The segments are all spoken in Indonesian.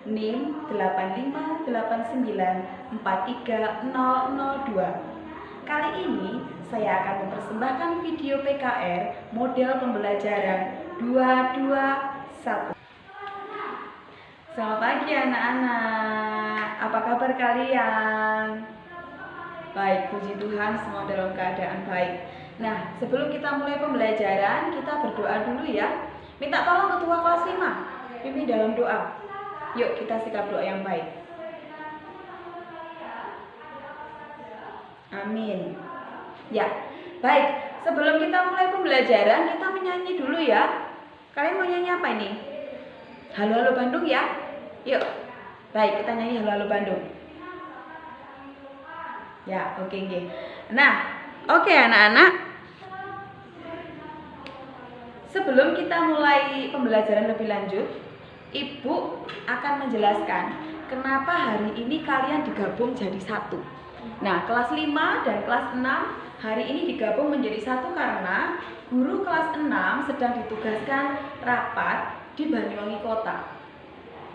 NIM 858943002. Kali ini saya akan mempersembahkan video PKR model pembelajaran 221. Selamat pagi anak-anak, apa kabar kalian? Baik, puji Tuhan semua dalam keadaan baik. Nah, sebelum kita mulai pembelajaran, kita berdoa dulu ya. Minta tolong ketua kelas 5 pimpin dalam doa. Yuk kita sikap doa yang baik. Amin. Ya, baik. Sebelum kita mulai pembelajaran, kita menyanyi dulu ya. Kalian mau nyanyi apa ini? Halo Halo Bandung ya. Yuk. Baik, kita nyanyi Halo Halo Bandung. Ya, oke. Nah, oke anak-anak. Sebelum kita mulai pembelajaran lebih lanjut, Ibu akan menjelaskan kenapa hari ini kalian digabung jadi satu. Nah, kelas 5 dan kelas 6 hari ini digabung menjadi satu karena guru kelas 6 sedang ditugaskan rapat di Banyuwangi Kota.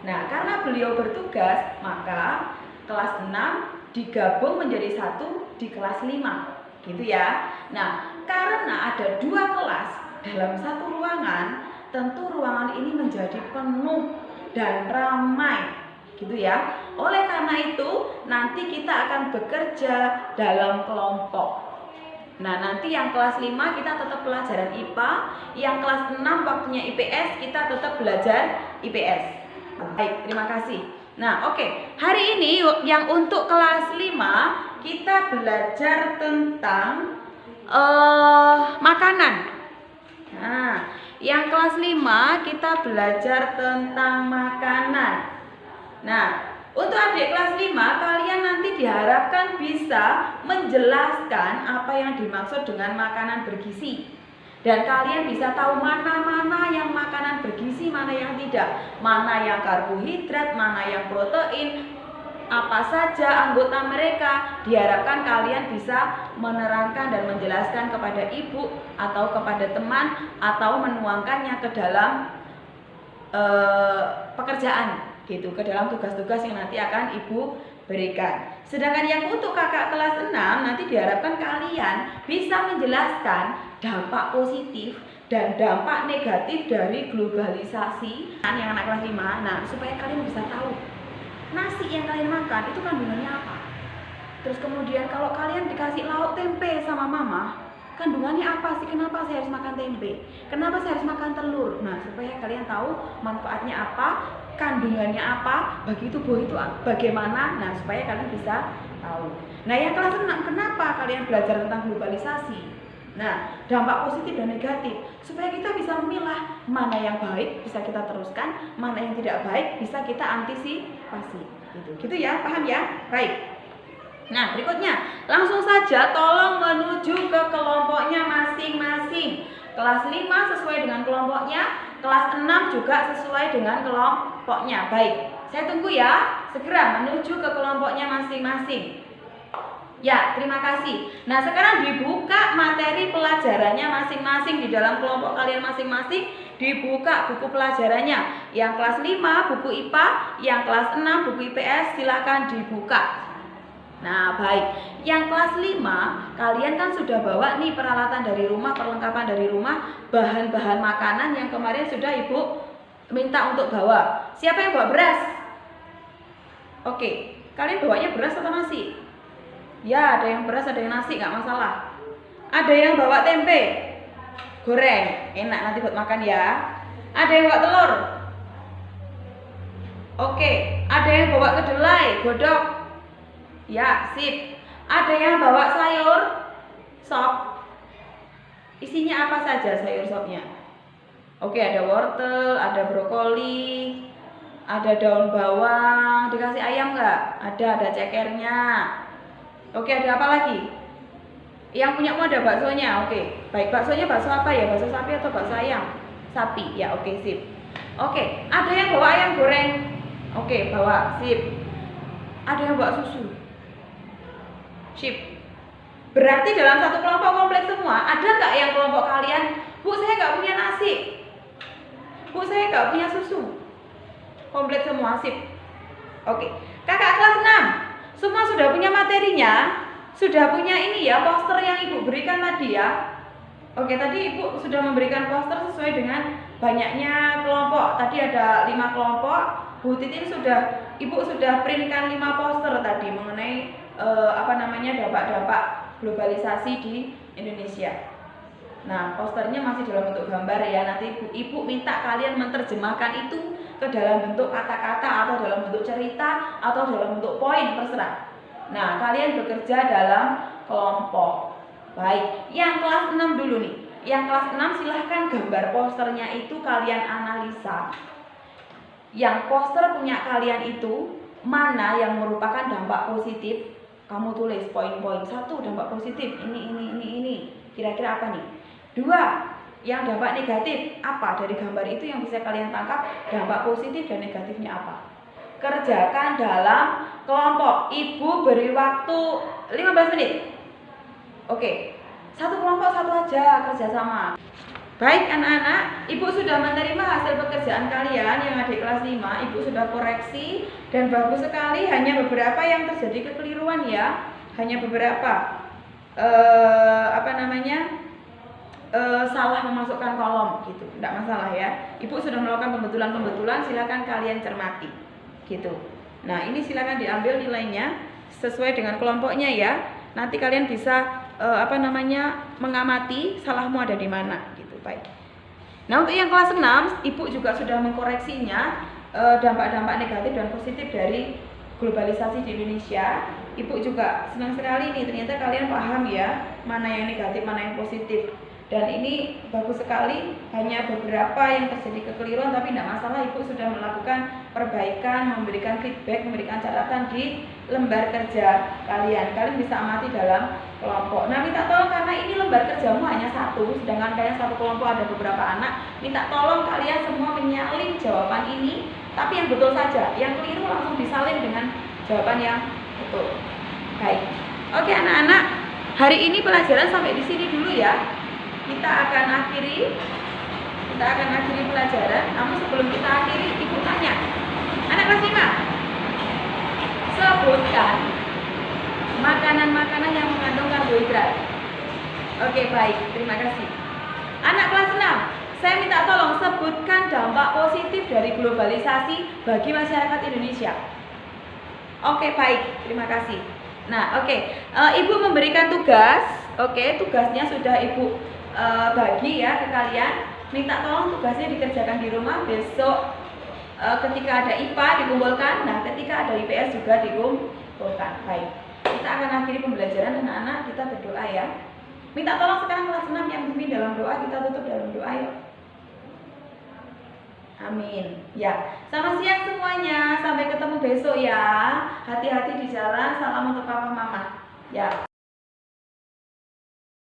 Nah, karena beliau bertugas, maka kelas 6 digabung menjadi satu di kelas 5. Gitu ya. Nah, karena ada 2 kelas dalam satu ruangan, tentu ruangan ini menjadi penuh dan ramai, gitu ya. Oleh karena itu, nanti kita akan bekerja dalam kelompok. Nah, nanti yang kelas 5 kita tetap pelajaran IPA, yang kelas 6 waktunya IPS, kita tetap belajar IPS. Baik, terima kasih. Nah, oke. Hari ini yang untuk kelas 5 kita belajar tentang makanan. Nah, yang kelas 5 kita belajar tentang makanan. Nah, untuk adik kelas 5 kalian nanti diharapkan bisa menjelaskan apa yang dimaksud dengan makanan bergizi. Dan kalian bisa tahu mana-mana yang makanan bergizi, mana yang tidak. Mana yang karbohidrat, mana yang protein, apa saja anggota mereka. Diharapkan kalian bisa menerangkan dan menjelaskan kepada ibu atau kepada teman atau menuangkannya ke dalam pekerjaan gitu, ke dalam tugas-tugas yang nanti akan ibu berikan. Sedangkan yang untuk kakak kelas 6 nanti diharapkan kalian bisa menjelaskan dampak positif dan dampak negatif dari globalisasi yang anak kelas 5. Nah, supaya kalian bisa tahu nasi yang kalian makan itu kandungannya apa. Terus kemudian kalau kalian dikasih lauk tempe sama mama, kandungannya apa sih? Kenapa saya harus makan tempe? Kenapa saya harus makan telur? Nah, supaya kalian tahu manfaatnya apa, kandungannya apa, bagi tubuh itu bagaimana. Nah, supaya kalian bisa tahu. Nah, yang kelas 6 kenapa kalian belajar tentang globalisasi? Nah, dampak positif dan negatif, supaya kita bisa memilah mana yang baik bisa kita teruskan, mana yang tidak baik bisa kita antisipasi. Gitu ya, paham ya? Baik. Nah, berikutnya langsung saja tolong menuju ke kelompoknya masing-masing. Kelas 5 sesuai dengan kelompoknya, kelas 6 juga sesuai dengan kelompoknya. Baik, saya tunggu ya. Segera menuju ke kelompoknya masing-masing. Ya, terima kasih. Nah, sekarang dibuka materi pelajarannya masing-masing di dalam kelompok kalian masing-masing. Dibuka buku pelajarannya. Yang kelas 5 buku IPA, yang kelas 6 buku IPS, silakan dibuka. Nah, baik. Yang kelas 5, kalian kan sudah bawa nih peralatan dari rumah, perlengkapan dari rumah, bahan-bahan makanan yang kemarin sudah Ibu minta untuk bawa. Siapa yang bawa beras? Oke, kalian bawanya beras atau nasi? Ya, ada yang beras, ada yang nasi, nggak masalah. Ada yang bawa tempe goreng, enak nanti buat makan ya. Ada yang bawa telur. Oke, ada yang bawa kedelai, godok. Ya, sip. Ada yang bawa sayur sop. Isinya apa saja sayur sopnya? Oke, ada wortel, ada brokoli, ada daun bawang. Dikasih ayam nggak? Ada cekernya. Oke, ada apa lagi? Yang punyamu ada baksonya. Oke, baik. Baksonya bakso apa ya? Bakso sapi atau bakso ayam? Sapi. Ya, oke, sip. Oke, ada yang bawa ayam goreng. Oke, bawa, sip. Ada yang bawa susu. Sip. Berarti dalam satu kelompok komplit semua. Ada nggak yang kelompok kalian, Bu, saya nggak punya nasi, Bu, saya nggak punya susu? Komplit semua, sip. Oke, kakak kelas 6 semua sudah punya materinya, sudah punya ini ya, poster yang ibu berikan tadi ya. Oke, tadi ibu sudah memberikan poster sesuai dengan banyaknya kelompok. Tadi ada 5 kelompok. Bu Titin ibu sudah printkan 5 poster tadi mengenai dampak-dampak globalisasi di Indonesia. Nah, posternya masih dalam bentuk gambar ya. Nanti ibu minta kalian menerjemahkan itu ke dalam bentuk kata-kata atau dalam bentuk cerita atau dalam bentuk poin, terserah. Nah, kalian bekerja dalam kelompok. Baik, yang kelas 6 dulu nih. Yang kelas 6 silahkan gambar posternya itu kalian analisa. Yang poster punya kalian itu mana yang merupakan dampak positif, kamu tulis poin-poin. 1, dampak positif, ini. Kira-kira apa nih? 2, yang dampak negatif, apa dari gambar itu yang bisa kalian tangkap dampak positif dan negatifnya apa? Kerjakan dalam kelompok. Ibu beri waktu 15 menit. Oke, satu kelompok satu aja kerjasama. Baik anak-anak, ibu sudah menerima hasil pekerjaan kalian yang adik kelas 5. Ibu sudah koreksi dan bagus sekali. Hanya beberapa yang terjadi kekeliruan ya. Hanya beberapa salah memasukkan kolom gitu, tidak masalah ya. Ibu sudah melakukan pembetulan, silakan kalian cermati gitu. Nah, ini silakan diambil nilainya sesuai dengan kelompoknya ya. Nanti kalian bisa mengamati salahmu ada di mana gitu. Baik. Nah, untuk yang kelas 6, ibu juga sudah mengkoreksinya dampak-dampak negatif dan positif dari globalisasi di Indonesia. Ibu juga senang sekali nih, ternyata kalian paham ya mana yang negatif, mana yang positif. Dan ini bagus sekali, hanya beberapa yang terjadi kekeliruan, tapi tidak masalah, ibu sudah melakukan perbaikan, memberikan feedback, memberikan catatan di lembar kerja kalian. Kalian bisa amati dalam kelompok. Nah, minta tolong karena ini lembar kerjamu hanya 1, sedangkan kalian satu kelompok ada beberapa anak, minta tolong kalian semua menyalin jawaban ini, tapi yang betul saja, yang keliru langsung disalin dengan jawaban yang betul. Baik. Oke anak-anak, hari ini pelajaran sampai di sini dulu ya. Kita akan akhiri pelajaran. Namun sebelum kita akhiri, ibu tanya, anak kelas 5, sebutkan makanan-makanan yang mengandung karbohidrat. Oke, baik, terima kasih. Anak kelas 6, saya minta tolong sebutkan dampak positif dari globalisasi bagi masyarakat Indonesia. Oke, baik, terima kasih. Nah, ibu memberikan tugas. Oke, tugasnya sudah ibu bagi ya ke kalian. Minta tolong tugasnya dikerjakan di rumah. Besok ketika ada IPA dikumpulkan. Nah, ketika ada IPS juga dikumpulkan. Baik, kita akan akhiri pembelajaran anak-anak. Kita berdoa ya. Minta tolong sekarang kelas 6 yang pimpin dalam doa. Kita tutup dalam doa yuk. Amin. Ya, selamat siang semuanya. Sampai ketemu besok ya. Hati-hati di jalan. Salam untuk papa mama. Ya.